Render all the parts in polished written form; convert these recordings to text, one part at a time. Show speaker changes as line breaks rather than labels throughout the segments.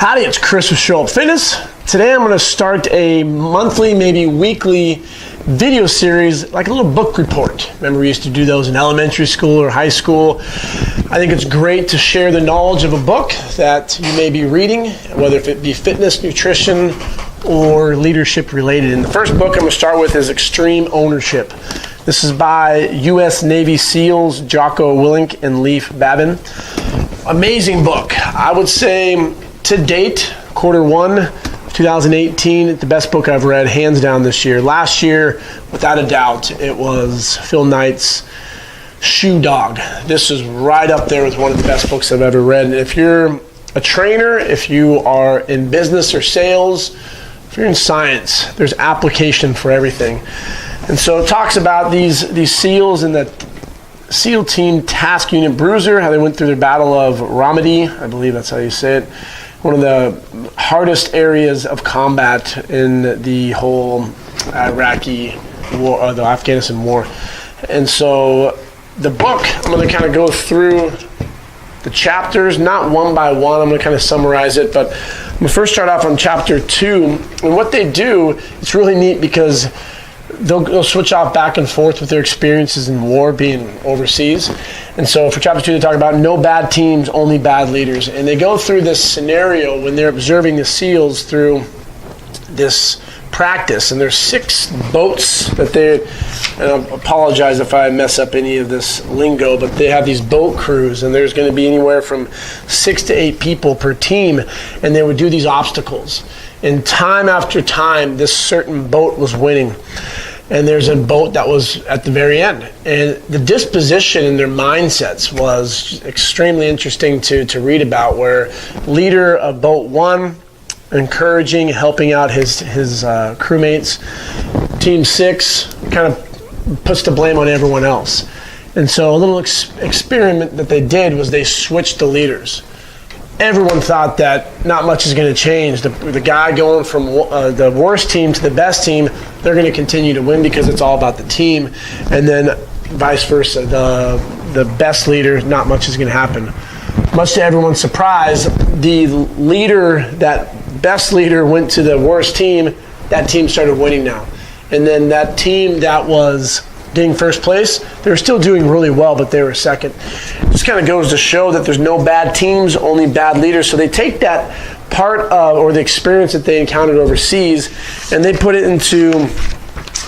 Howdy, it's Chris with Show Up Fitness. Today I'm going to start a monthly, maybe weekly video series, like a little book report. Remember we used to do those in elementary school or high school. I think it's great to share the knowledge of a book that you may be reading, whether it be fitness, nutrition, or leadership related. And the first book I'm going to start with is Extreme Ownership. This is by U.S. Navy SEALs Jocko, Willink, and Leif, Babin. Amazing book. I would say to date, quarter one, 2018, the best book I've read, hands down this year. Last year, without a doubt, it was Phil Knight's Shoe Dog. This is right up there with one of the best books I've ever read. And if you're a trainer, if you are in business or sales, if you're in science, there's application for everything. And so it talks about these SEALs and the SEAL Team Task Unit Bruiser, how they went through their battle of Ramadi, I believe that's how you say it. One of the hardest areas of combat in the whole Iraqi war, or the Afghanistan war. And so the book, I'm going to kind of go through the chapters, not one by one. I'm going to kind of summarize it, but I'm going to first start off on chapter 2. And what they do, it's really neat because they'll switch off back and forth with their experiences in war, being overseas. And so for chapter 2, they talk about no bad teams, only bad leaders. And they go through this scenario when they're observing the SEALs through this practice. And there's 6 boats that they, and I apologize if I mess up any of this lingo, but they have these boat crews, and there's going to be anywhere from 6 to 8 people per team, and they would do these obstacles. And time after time, this certain boat was winning. And there's a boat that was at the very end. And the disposition in their mindsets was extremely interesting to read about, where leader of boat 1, encouraging, helping out his crewmates. Team 6 kind of puts the blame on everyone else. And so a little experiment that they did was they switched the leaders. Everyone thought that not much is going to change. The guy going from the worst team to the best team, they're going to continue to win because it's all about the team. And then vice versa, the best leader, not much is going to happen. Much to everyone's surprise, the leader, that best leader, went to the worst team. That team started winning now. And then that team that was getting first place, they were still doing really well, but they were second. This kind of goes to show that there's no bad teams, only bad leaders. So they take that part of, or the experience that they encountered overseas, and they put it into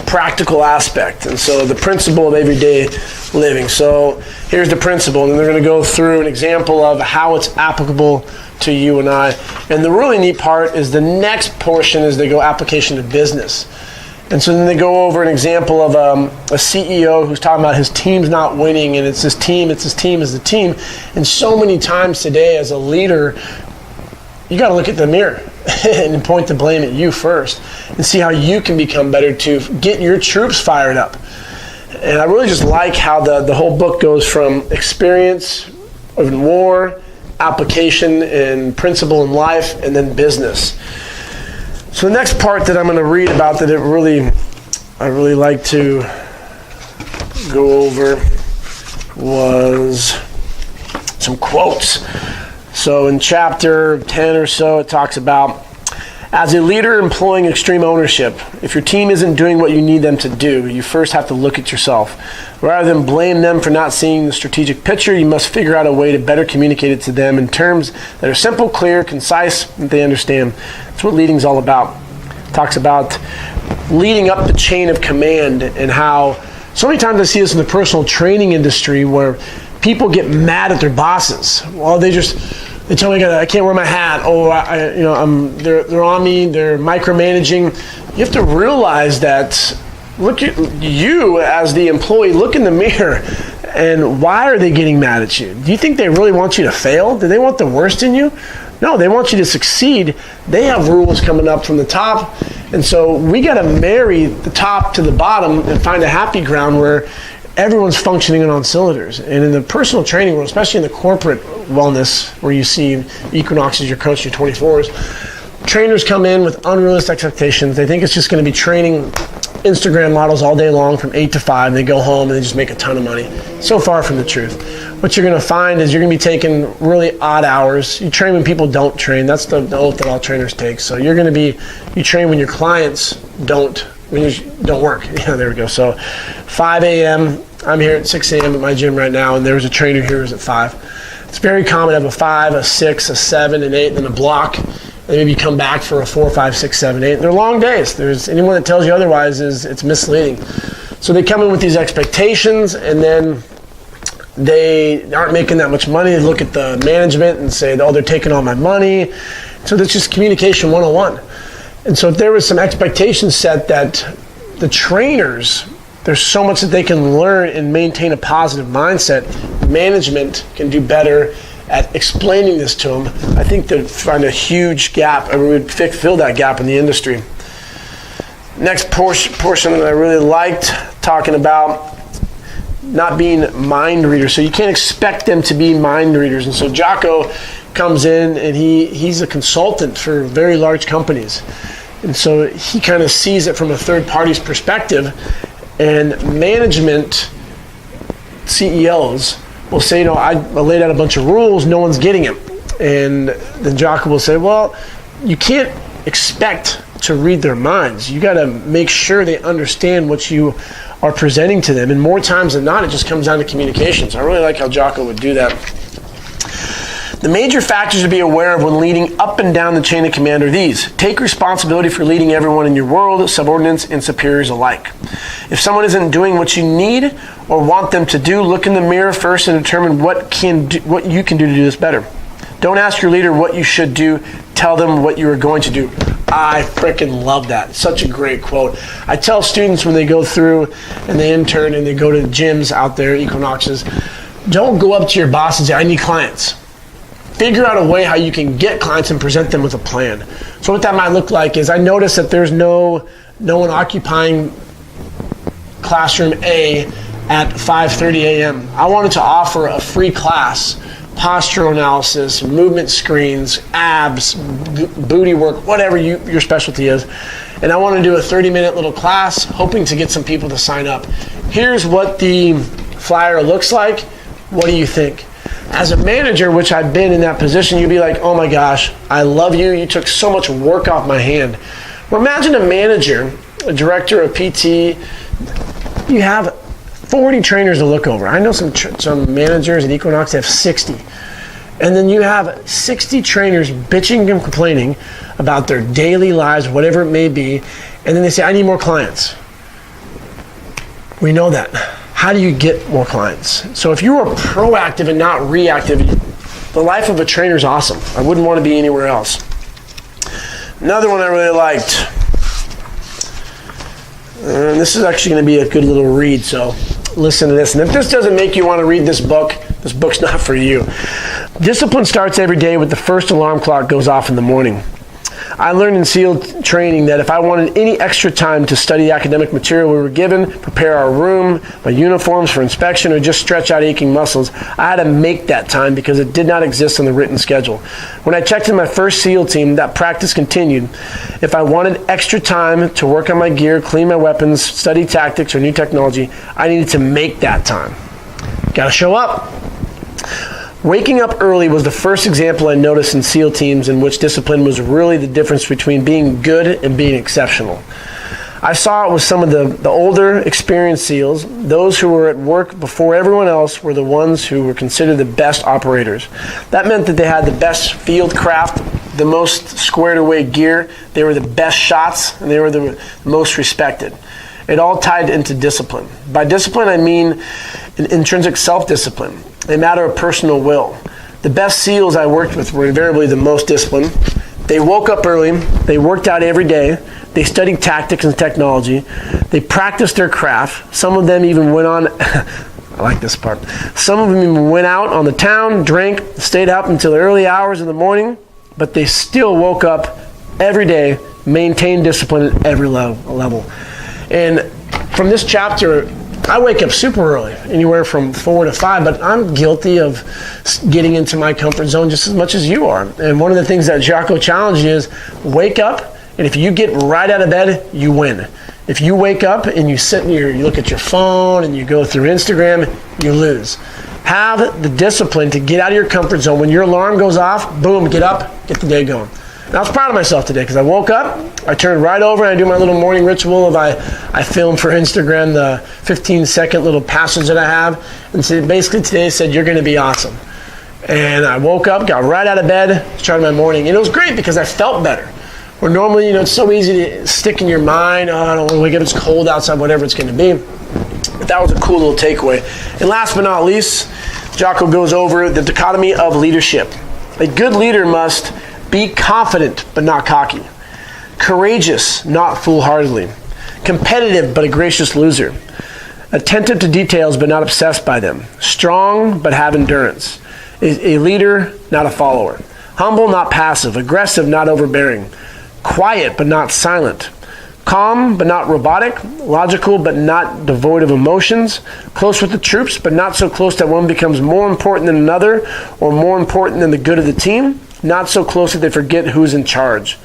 practical aspect. And so the principle of everyday living. So here's the principle, and they're going to go through an example of how it's applicable to you and I. And the really neat part is the next portion is they go application to business. And so then they go over an example of a CEO who's talking about his team's not winning, and it's his team, it's the team. And so many times today as a leader, you got to look at the mirror and point the blame at you first and see how you can become better to get your troops fired up. And I really just like how the whole book goes from experience of war, application and principle in life, and then business. So the next part that I'm going to read about that I really like to go over was some quotes. So in chapter 10 or so, it talks about, as a leader employing extreme ownership, if your team isn't doing what you need them to do, you first have to look at yourself. Rather than blame them for not seeing the strategic picture, you must figure out a way to better communicate it to them in terms that are simple, clear, concise, that they understand. That's what leading is all about. It talks about leading up the chain of command, and how so many times I see this in the personal training industry where people get mad at their bosses. Well, they tell me I can't wear my hat. Oh, they're on me. They're micromanaging. You have to realize that. Look at you as the employee. Look in the mirror, and why are they getting mad at you? Do you think they really want you to fail? Do they want the worst in you? No, they want you to succeed. They have rules coming up from the top, and so we got to marry the top to the bottom and find a happy ground where everyone's functioning on cylinders. And in the personal training world, especially in the corporate wellness, where you see Equinox as your coach, your 24s, trainers come in with unrealistic expectations. They think it's just going to be training Instagram models all day long from 8 to 5. They go home and they just make a ton of money. So far from the truth. What you're going to find is you're going to be taking really odd hours. You train when people don't train. That's the oath that all trainers take. So you're going to be, you train when your clients don't work. Yeah, there we go. So 5 a.m., I'm here at 6 a.m. at my gym right now, and there was a trainer here who's at 5. It's very common to have a 5, a 6, a 7, an 8, then a block, and maybe you come back for a 4, 5, 6, 7, 8. They're long days. There's anyone that tells you otherwise it's misleading. So they come in with these expectations, and then they aren't making that much money. They look at the management and say, oh, they're taking all my money. So that's just communication 101. And so if there was some expectations set that the trainers, there's so much that they can learn and maintain a positive mindset, management can do better at explaining this to them. I think they'd find a huge gap, and we would fill that gap in the industry. Next portion that I really liked talking about, not being mind readers. So you can't expect them to be mind readers. And so Jocko comes in and he's a consultant for very large companies. And so he kind of sees it from a third party's perspective. And management CEOs will say, you know, I laid out a bunch of rules, no one's getting them. And then Jocko will say, well, you can't expect to read their minds. You got to make sure they understand what you are presenting to them. And more times than not, it just comes down to communications. I really like how Jocko would do that. The major factors to be aware of when leading up and down the chain of command are these. Take responsibility for leading everyone in your world, subordinates and superiors alike. If someone isn't doing what you need or want them to do, look in the mirror first and determine what you can do to do this better. Don't ask your leader what you should do. Tell them what you are going to do. I freaking love that. It's such a great quote. I tell students when they go through and they intern and they go to gyms out there, Equinoxes, don't go up to your boss and say, I need clients. Figure out a way how you can get clients and present them with a plan. So what that might look like is I notice that there's no one occupying classroom A at 5:30 a.m. I wanted to offer a free class, postural analysis, movement screens, abs, booty work, whatever your specialty is. And I want to do a 30-minute little class, hoping to get some people to sign up. Here's what the flyer looks like. What do you think? As a manager, which I've been in that position, you'd be like, oh my gosh, I love you. You took so much work off my hand. Well, imagine a manager, a director, a PT. You have 40 trainers to look over. I know some managers at Equinox have 60. And then you have 60 trainers bitching and complaining about their daily lives, whatever it may be. And then they say, I need more clients. We know that. How do you get more clients? So if you are proactive and not reactive, the life of a trainer is awesome. I wouldn't want to be anywhere else. Another one I really liked. And this is actually going to be a good little read, so listen to this. And if this doesn't make you want to read this book's not for you. Discipline starts every day with the first alarm clock goes off in the morning. I learned in SEAL training that if I wanted any extra time to study the academic material we were given, prepare our room, my uniforms for inspection, or just stretch out aching muscles, I had to make that time because it did not exist on the written schedule. When I checked in my first SEAL team, that practice continued. If I wanted extra time to work on my gear, clean my weapons, study tactics or new technology, I needed to make that time. Got to show up. Waking up early was the first example I noticed in SEAL teams in which discipline was really the difference between being good and being exceptional. I saw it with some of the older, experienced SEALs. Those who were at work before everyone else were the ones who were considered the best operators. That meant that they had the best field craft, the most squared away gear, they were the best shots, and they were the most respected. It all tied into discipline. By discipline, I mean an intrinsic self-discipline, a matter of personal will. The best SEALs I worked with were invariably the most disciplined. They woke up early, they worked out every day, they studied tactics and technology, they practiced their craft. Some of them even went on, I like this part, some of them even went out on the town, drank, stayed up until the early hours of the morning, but they still woke up every day, maintained discipline at every level. And from this chapter, I wake up super early, anywhere from 4 to 5, but I'm guilty of getting into my comfort zone just as much as you are. And one of the things that Jocko challenged is wake up And if you get right out of bed, you win. If you wake up and you sit and you look at your phone and you go through Instagram, you lose. Have the discipline to get out of your comfort zone. When your alarm goes off, boom, get up, get the day going. And I was proud of myself today because I woke up, I turned right over and I do my little morning ritual of I film for Instagram the 15-second little passage that I have. And so basically today said, you're going to be awesome. And I woke up, got right out of bed, started my morning. And it was great because I felt better. Where normally, it's so easy to stick in your mind, oh, I don't want to wake up, it's cold outside, whatever it's going to be. But that was a cool little takeaway. And last but not least, Jocko goes over the dichotomy of leadership. A good leader must be confident, but not cocky. Courageous, not foolhardily. Competitive, but a gracious loser. Attentive to details, but not obsessed by them. Strong, but have endurance. A leader, not a follower. Humble, not passive. Aggressive, not overbearing. Quiet, but not silent. Calm, but not robotic. Logical, but not devoid of emotions. Close with the troops, but not so close that one becomes more important than another or more important than the good of the team. Not so close that they forget who's in charge.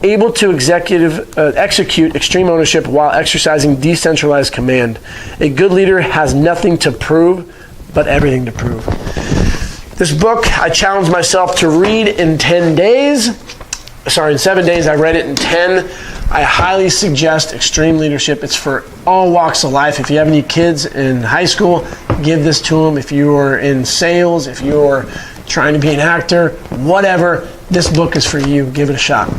Able to execute extreme ownership while exercising decentralized command. A good leader has nothing to prove, but everything to prove. This book, I challenged myself to read in 7 days. I read it in 10. I highly suggest Extreme Leadership. It's for all walks of life. If you have any kids in high school, give this to them. If you are in sales, if you're trying to be an actor, whatever, this book is for you. Give it a shot.